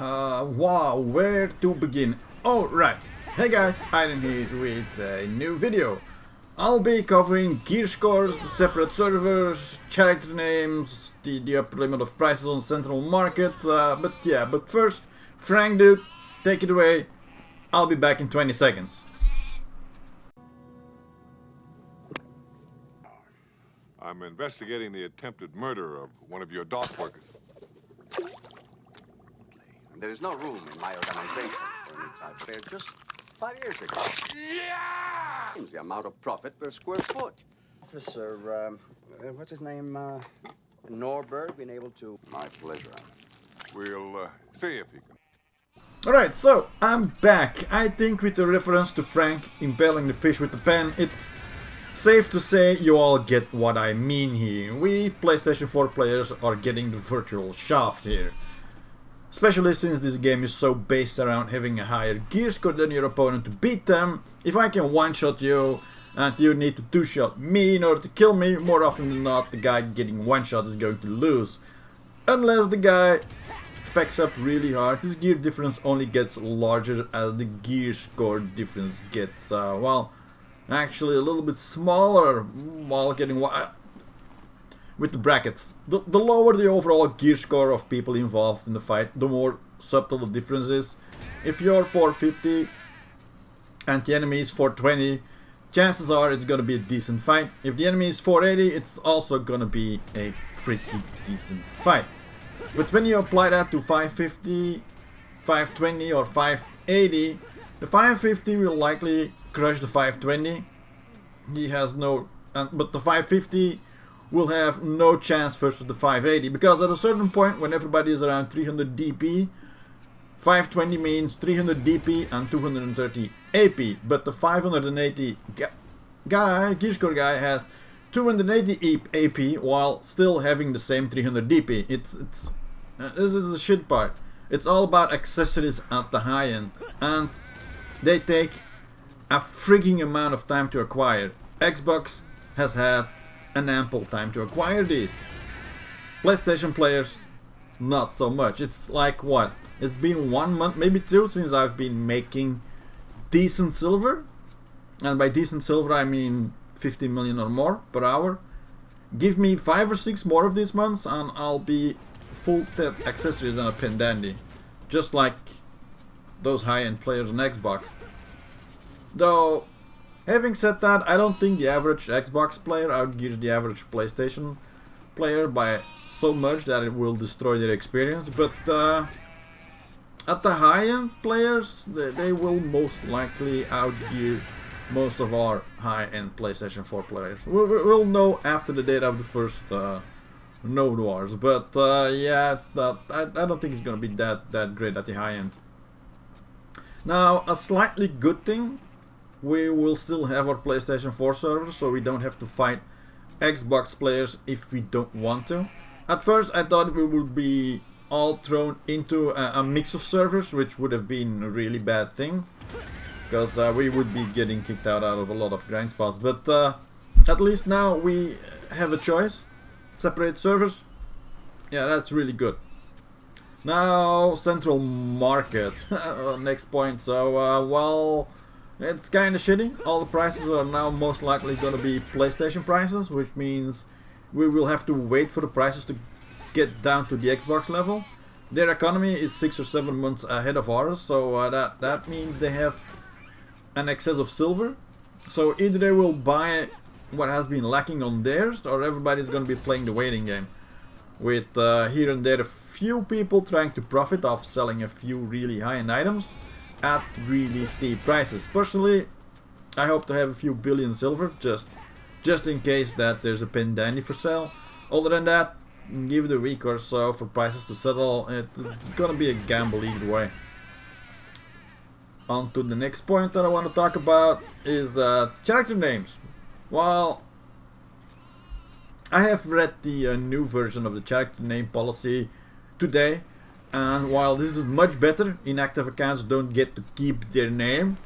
Wow, where to begin? Oh, right. Hey guys, Aiden here with a new video. I'll be covering gear scores, separate servers, character names, the upper limit of prices on central market, but first, Frank dude, take it away. I'll be back in 20 seconds. I'm investigating the attempted murder of one of your dock workers. There is no room in my organization for any type fair. Just 5 years ago. Yeah! The amount of profit per square foot. Officer, what's his name? Norberg, been able to... My pleasure. We'll see if he can. Alright, so I'm back. I think with the reference to Frank impaling the fish with the pen, it's safe to say you all get what I mean here. We PlayStation 4 players are getting the virtual shaft here. Especially since this game is so based around having a higher gear score than your opponent to beat them. If I can one-shot you and you need to two-shot me in order to kill me, more often than not the guy getting one-shot is going to lose. Unless the guy fucks up really hard. His gear difference only gets larger as the gear score difference gets, well, actually a little bit smaller while getting with the brackets. The lower the overall gear score of people involved in the fight, the more subtle the difference is. If you're 450 and the enemy is 420, chances are it's gonna be a decent fight. If the enemy is 480, it's also gonna be a pretty decent fight. But when you apply that to 550, 520 or 580, the 550 will likely crush the 520. He has no... but the 550 will have no chance versus the 580, because at a certain point when everybody is around 300 DP, 520 means 300 DP and 230 AP, but the 580 gear score guy has 280 AP while still having the same 300 DP. This is the shit part. It's all about accessories at the high end, and they take a frigging amount of time to acquire. Xbox has had an ample time to acquire these. PlayStation players, not so much. It's like what? It's been 1 month, maybe 2, since I've been making decent silver. And by decent silver I mean 50 million or more per hour. Give me 5 or 6 more of these months and I'll be full tip accessories and a pin dandy. Just like those high-end players on Xbox. Though, having said that, I don't think the average Xbox player outgears the average PlayStation player by so much that it will destroy their experience. But at the high-end players, they will most likely outgear most of our high-end PlayStation 4 players. We'll know after the date of the first Node Wars. But yeah, I don't think it's gonna be that great at the high-end. Now, a slightly good thing, we will still have our PlayStation 4 server, so we don't have to fight Xbox players if we don't want to. At first I thought we would be all thrown into a mix of servers, which would have been a really bad thing, because we would be getting kicked out of a lot of grind spots. But at least now we have a choice. Separate servers. Yeah, that's really good. Now, central market. Next point. So, well, it's kind of shitty. All the prices are now most likely going to be PlayStation prices, which means we will have to wait for the prices to get down to the Xbox level. Their economy is 6 or 7 months ahead of ours, so that means they have an excess of silver. So either they will buy what has been lacking on theirs, or everybody's going to be playing the waiting game, with here and there a few people trying to profit off selling a few really high-end items at really steep prices. Personally, I hope to have a few billion silver, just in case that there's a pin dandy for sale. Other than that, give it a week or so for prices to settle. It's gonna be a gamble either way. On to the next point that I want to talk about is character names. Well, I have read the new version of the character name policy today, and while this is much better, inactive accounts don't get to keep their name,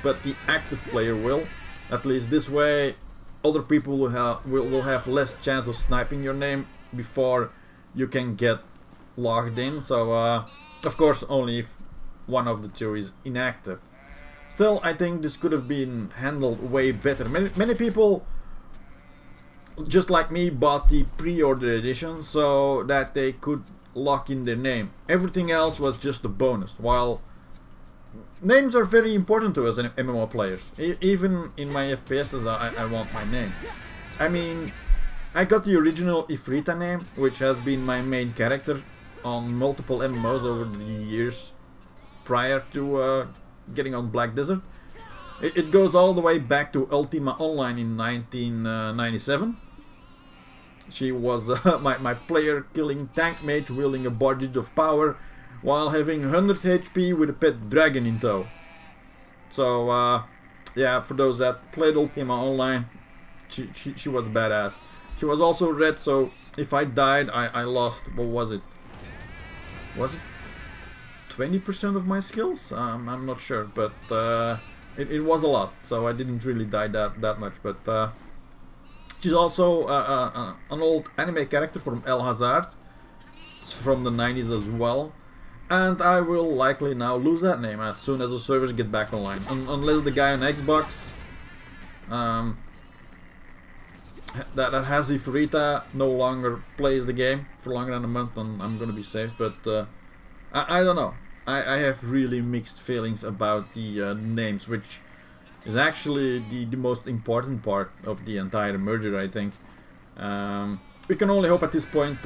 but the active player will. At least this way, other people will have less chance of sniping your name before you can get logged in. So Of course, only if one of the two is inactive. Still, I think this could have been handled way better. Many people, just like me, bought the pre-order edition so that they could lock in their name. Everything else was just a bonus, while names are very important to us as MMO players. Even in my FPSs, I want my name. I mean, I got the original Ifrita name, which has been my main character on multiple MMOs over the years prior to getting on Black Desert. It goes all the way back to Ultima Online in 1997. She was my player-killing tank mage wielding a barrage of power while having 100 HP with a pet dragon in tow. So, yeah, for those that played Ultima Online, she was badass. She was also red, so if I died, I lost, what was it? Was it 20% of my skills? I'm not sure, but it was a lot, so I didn't really die that much. But she's also an old anime character from El Hazard. It's from the 90s as well. And I will likely now lose that name as soon as the servers get back online. Unless the guy on Xbox that has Ifrita no longer plays the game for longer than a month, and I'm gonna be safe. But I don't know. I have really mixed feelings about the names, which is actually the most important part of the entire merger, I think. We can only hope at this point.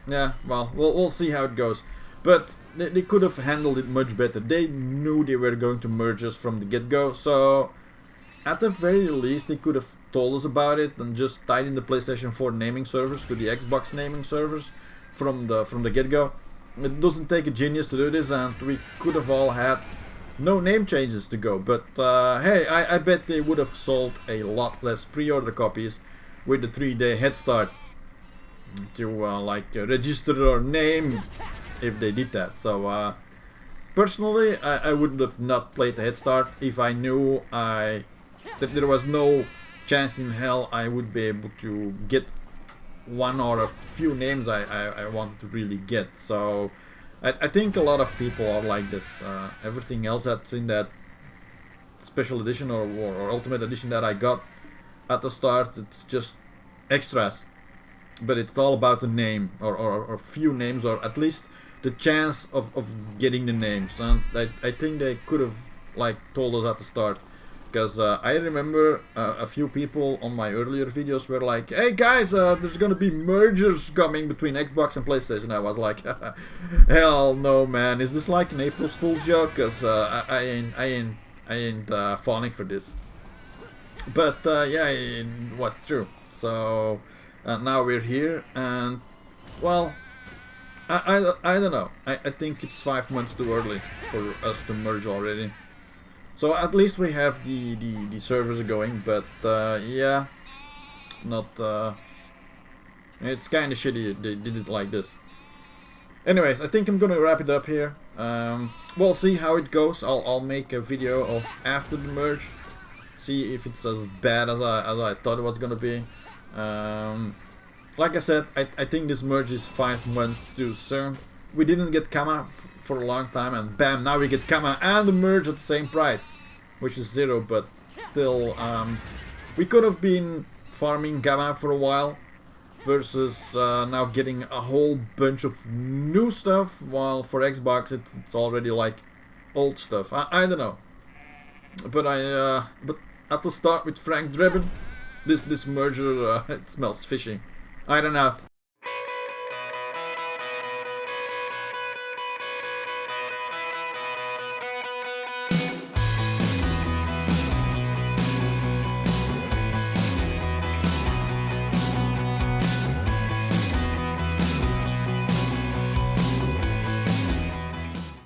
Yeah, well, we'll see how it goes. But they could have handled it much better. They knew they were going to merge us from the get-go, so at the very least they could have told us about it and just tied in the PlayStation 4 naming servers to the Xbox naming servers from the get-go. It doesn't take a genius to do this, and we could have all had no name changes to go. But hey, I bet they would have sold a lot less pre-order copies with the 3-day head start to register our name if they did that. So personally, I would have not played the head start if I knew that there was no chance in hell I would be able to get one or a few names I wanted to really get. So I think a lot of people are like this. Everything else that's in that special edition or ultimate edition that I got at the start, it's just extras. But it's all about the name or a few names, or at least the chance of getting the names. And I think they could have told us at the start. Because I remember a few people on my earlier videos were like, "Hey guys, there's gonna be mergers coming between Xbox and PlayStation." I was like, "Hell no, man! Is this like an April's Fool joke?" Because I ain't falling for this. But yeah, it was true. So now we're here, and well, I don't know. I think it's 5 months too early for us to merge already. So at least we have the servers going, but yeah, not. It's kind of shitty they did it like this. Anyways, I think I'm gonna wrap it up here. We'll see how it goes. I'll make a video of after the merge, see if it's as bad as I thought it was gonna be. Like I said, I think this merge is 5 months too soon. We didn't get Kama for a long time, and bam, now we get Kama and the merge at the same price, which is 0, but still, we could have been farming Kama for a while, versus now getting a whole bunch of new stuff, while for Xbox it's already like old stuff. I don't know, but but at the start with Frank Drebin, this merger, it smells fishy. I don't know.